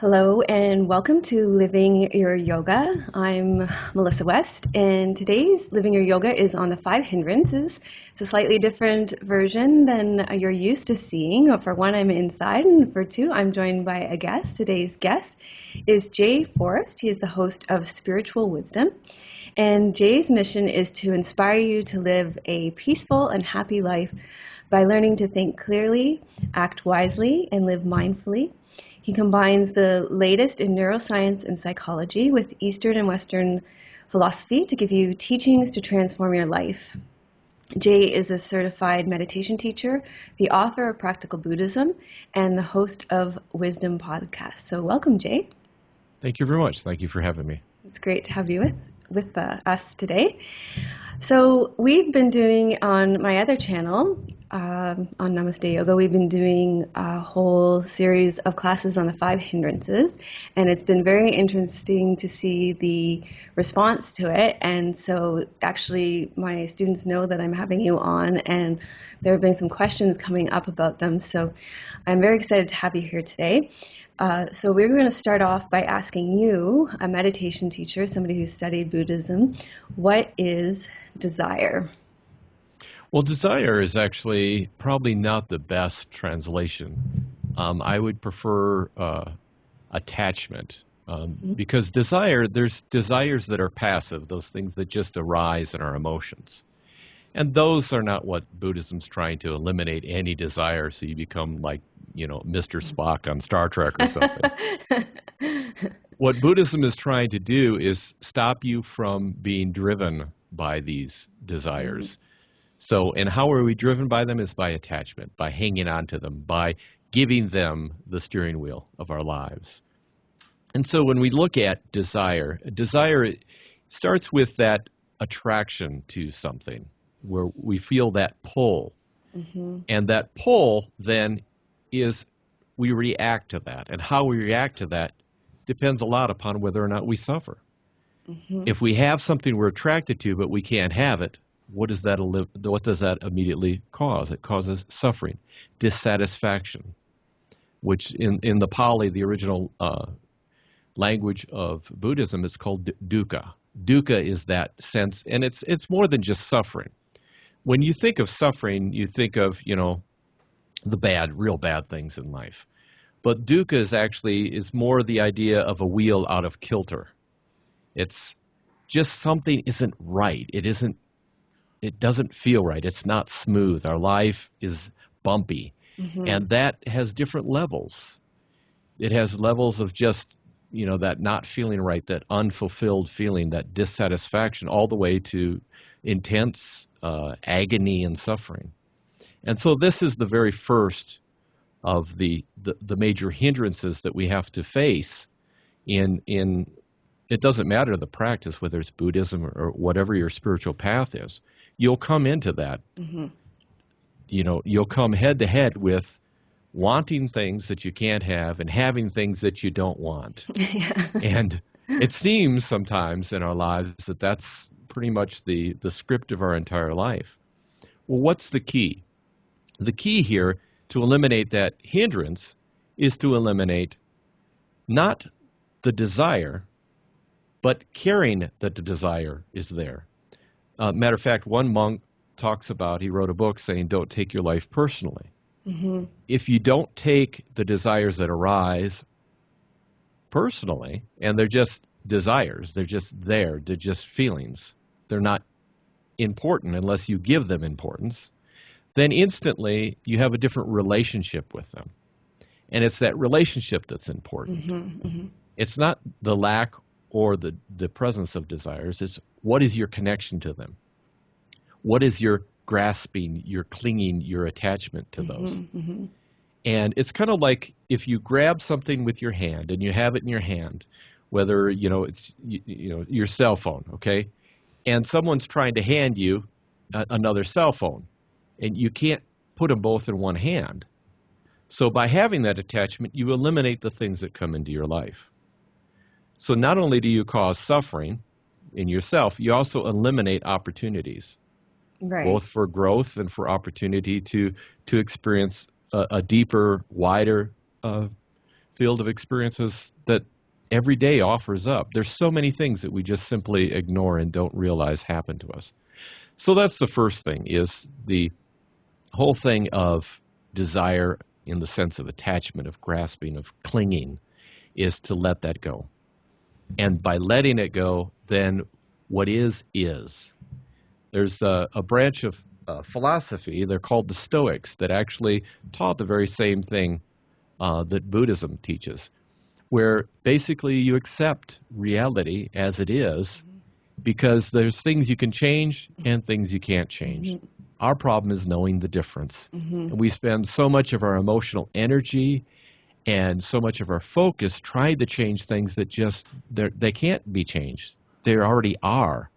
Hello and welcome to Living Your Yoga. I'm Melissa West, and today's Living Your Yoga is on the 5 hindrances. It's a slightly different version than you're used to seeing. For one, I'm inside, and for two, I'm joined by a guest. Today's guest is Jay Forrest. He is the host of Spiritual Wisdom, and Jay's mission is to inspire you to live a peaceful and happy life by learning to think clearly, act wisely, and live mindfully. He combines the latest in neuroscience and psychology with Eastern and Western philosophy to give you teachings to transform your life. Jay is a certified meditation teacher, the author of Practical Buddhism, and the host of Wisdom Podcast. So welcome, Jay. Thank you very much. Thank you for having me. It's great to have you with us today. So we've been doing on my other channel, on Namaste Yoga, we've been doing a whole series of classes on the 5 hindrances, and it's been very interesting to see the response to it. And so actually my students know that I'm having you on, and there have been some questions coming up about them. So I'm very excited to have you here today. So we're going to start off by asking you, a meditation teacher, somebody who's studied Buddhism, what is desire? Well, desire is actually probably not the best translation. I would prefer attachment because there's desires that are passive, those things that just arise in our emotions. And those are not what Buddhism's trying to eliminate, any desire, so you become like, Mr. Spock on Star Trek or something. What Buddhism is trying to do is stop you from being driven by these desires. So, and how are we driven by them is by attachment, by hanging on to them, by giving them the steering wheel of our lives. And so when we look at desire starts with that attraction to something, where we feel that pull. And that pull then is we react to that. And how we react to that depends a lot upon whether or not we suffer. If we have something we're attracted to but we can't have it, what does that immediately cause? It causes suffering, dissatisfaction, which in the Pali, the original language of Buddhism, is called dukkha. Dukkha is that sense, and it's more than just suffering. When you think of suffering, you think of, the real bad things in life. But dukkha is more the idea of a wheel out of kilter. It's just something isn't right. It doesn't feel right. It's not smooth. Our life is bumpy. And that has different levels. It has levels of just, that not feeling right, that unfulfilled feeling, that dissatisfaction, all the way to intense agony and suffering. And so this is the very first of the major hindrances that we have to face in it doesn't matter the practice, whether it's Buddhism or whatever your spiritual path is. You'll come into that. You'll come head to head with wanting things that you can't have and having things that you don't want. And it seems sometimes in our lives that that's pretty much the script of our entire life. Well, what's the key? The key here to eliminate that hindrance is to eliminate not the desire, but caring that the desire is there. Matter of fact, one monk he wrote a book saying, don't take your life personally. If you don't take the desires that arise personally, and they're just desires, they're just there, they're just feelings, they're not important unless you give them importance, then instantly you have a different relationship with them. And it's that relationship that's important. It's not the lack or the presence of desires. It's what is your connection to them? What is your grasping, your clinging, your attachment to those? And it's kind of like if you grab something with your hand and you have it in your hand, whether, it's, your cell phone, okay? And someone's trying to hand you another cell phone, and you can't put them both in one hand. So by having that attachment, you eliminate the things that come into your life. So not only do you cause suffering in yourself, you also eliminate opportunities, both for growth and for opportunity to experience a deeper, wider field of experiences that every day offers up. There's so many things that we just simply ignore and don't realize happen to us. So that's the first thing, is the whole thing of desire in the sense of attachment, of grasping, of clinging, is to let that go. And by letting it go, then what is. There's a branch of philosophy, they're called the Stoics, that actually taught the very same thing that Buddhism teaches, where basically you accept reality as it is, because there's things you can change and things you can't change. Mm-hmm. Our problem is knowing the difference. Mm-hmm. And we spend so much of our emotional energy and so much of our focus trying to change things that just, they can't be changed. They already are.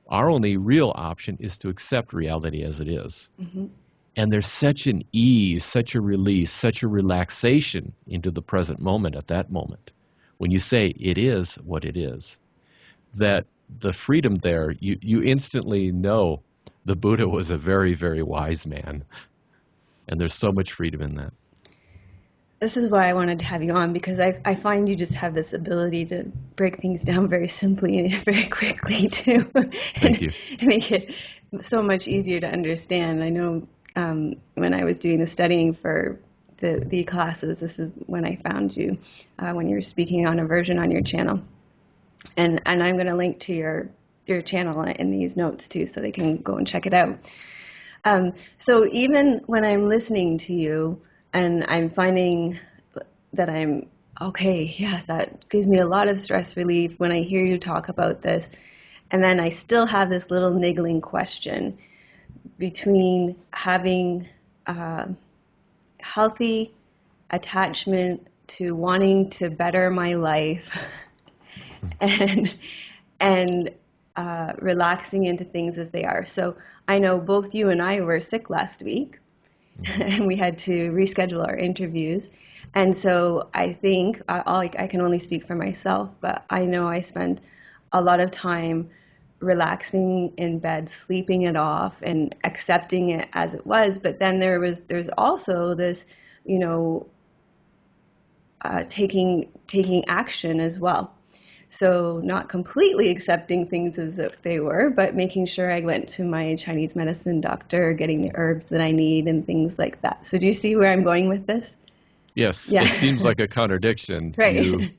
Our only real option is to accept reality as it is. Mm-hmm. And there's such an ease, such a release, such a relaxation into the present moment at that moment. When you say it is what it is, that the freedom there, you instantly know the Buddha was a very, very wise man. And there's so much freedom in that. This is why I wanted to have you on, because I find you just have this ability to break things down very simply and very quickly, too. Thank you. And make it so much easier to understand. I know when I was doing the studying for the classes, this is when I found you, when you were speaking on aversion on your channel. And I'm going to link to your channel in these notes, too, so they can go and check it out. So even when I'm listening to you, and I'm finding that I'm, okay, yeah, that gives me a lot of stress relief when I hear you talk about this. And then I still have this little niggling question between having healthy attachment to wanting to better my life and relaxing into things as they are. So I know both you and I were sick last week. And we had to reschedule our interviews. And so I think, I can only speak for myself, but I know I spent a lot of time relaxing in bed, sleeping it off and accepting it as it was. But then there's also this, taking action as well. So not completely accepting things as if they were, but making sure I went to my Chinese medicine doctor, getting the herbs that I need and things like that. So do you see where I'm going with this? Yes, yeah. It seems like a contradiction. Right.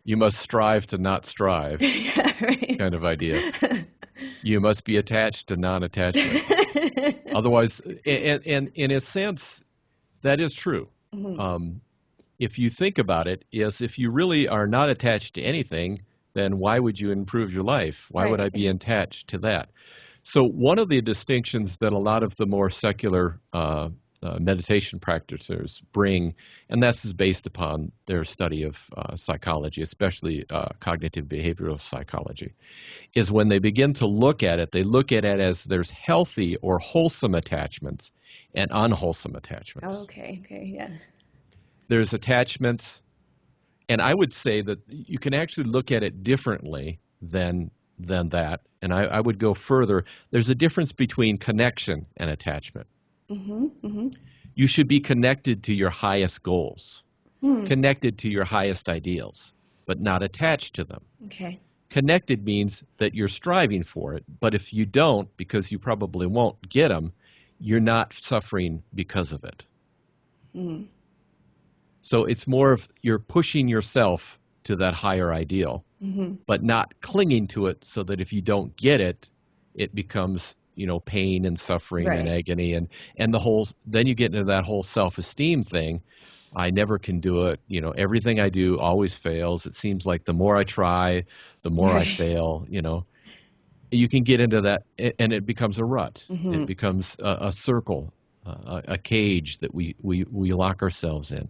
You must strive to not strive, yeah, right. kind of idea. You must be attached to non-attachment. Otherwise, and in a sense, that is true. Mm-hmm. If you think about it, is if you really are not attached to anything, then why would you improve your life? Why would I be attached to that? So one of the distinctions that a lot of the more secular meditation practitioners bring, and this is based upon their study of psychology, especially cognitive behavioral psychology, is when they begin to look at it, they look at it as there's healthy or wholesome attachments and unwholesome attachments. Oh, okay, yeah. There's attachments, and I would say that you can actually look at it differently than that. And I would go further. There's a difference between connection and attachment. Mm-hmm, mm-hmm. You should be connected to your highest goals, connected to your highest ideals, but not attached to them. Okay. Connected means that you're striving for it, but if you don't, because you probably won't get them, you're not suffering because of it. Mm. So it's more of you're pushing yourself to that higher ideal, but not clinging to it so that if you don't get it, it becomes, pain and suffering and agony and the whole, then you get into that whole self-esteem thing. I never can do it. Everything I do always fails. It seems like the more I try, the more I fail, You can get into that and it becomes a rut. It becomes a circle, a cage that we lock ourselves in.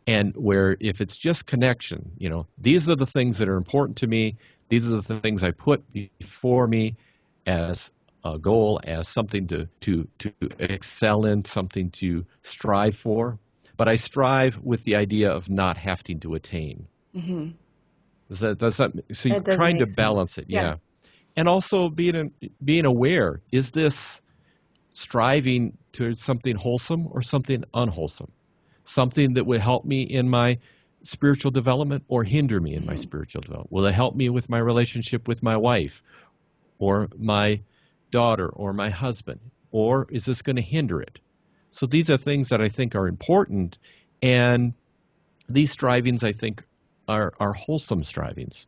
And where if it's just connection, these are the things that are important to me. These are the things I put before me as a goal, as something to excel in, something to strive for. But I strive with the idea of not having to attain. Mm-hmm. So you're trying to balance it, yeah. And also being aware, is this striving to something wholesome or something unwholesome? something that would help me in my spiritual development or hinder me in my spiritual development? Will it help me with my relationship with my wife or my daughter or my husband? Or is this going to hinder it? So these are things that I think are important, and these strivings, I think, are wholesome strivings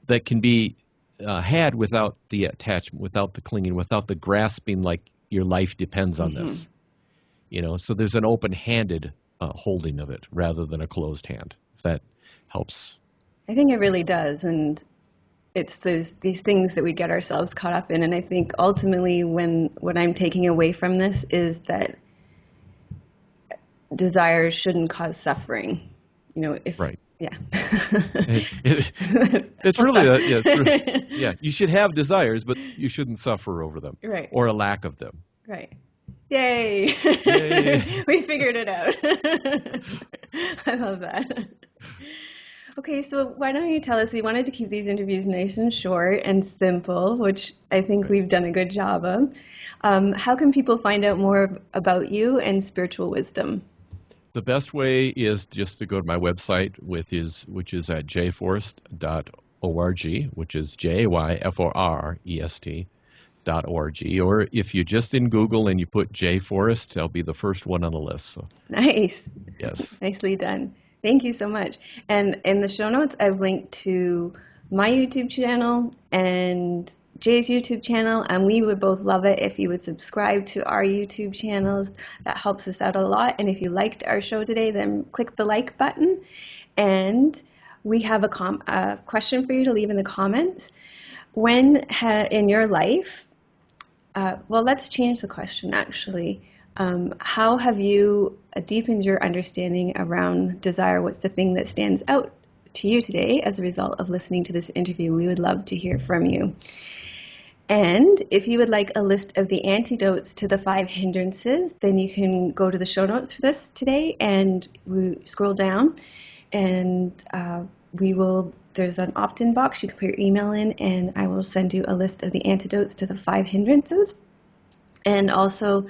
that can be had without the attachment, without the clinging, without the grasping like your life depends on this. So there's an open-handed holding of it rather than a closed hand, if that helps. I think it really does, and it's these things that we get ourselves caught up in. And I think ultimately what I'm taking away from this is that desires shouldn't cause suffering. Right. Yeah. It's really, yeah, you should have desires, but you shouldn't suffer over them. Right. Or a lack of them. Right. Yay. Yay. We figured it out. I love that. Okay, so why don't you tell us, we wanted to keep these interviews nice and short and simple, which I think we've done a good job of. How can people find out more about you and spiritual wisdom? The best way is just to go to my website, which is at jayforrest.org, which is JayForrest.org. Or if you just in Google and you put Jay Forrest, I'll be the first one on the list. So. Nice. Yes. Nicely done. Thank you so much. And in the show notes, I've linked to my YouTube channel and Jay's YouTube channel, and we would both love it if you would subscribe to our YouTube channels. That helps us out a lot. And if you liked our show today, then click the like button. And we have a question for you to leave in the comments. When in your life, well, let's change the question actually. How have you deepened your understanding around desire? What's the thing that stands out to you today as a result of listening to this interview? We would love to hear from you. And if you would like a list of the antidotes to the 5 hindrances, then you can go to the show notes for this today and we scroll down, and there's an opt-in box. You can put your email in and I will send you a list of the antidotes to the 5 hindrances. And also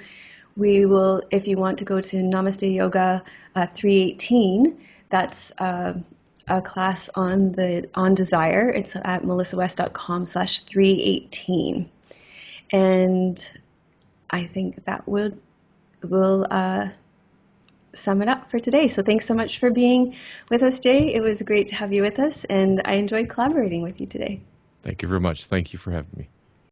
we will, if you want to go to Namaste Yoga 318, that's a class on desire. It's at melissawest.com/318. And I think that will sum it up for today. So thanks so much for being with us, Jay. It was great to have you with us, and I enjoyed collaborating with you today. Thank you very much. Thank you for having me.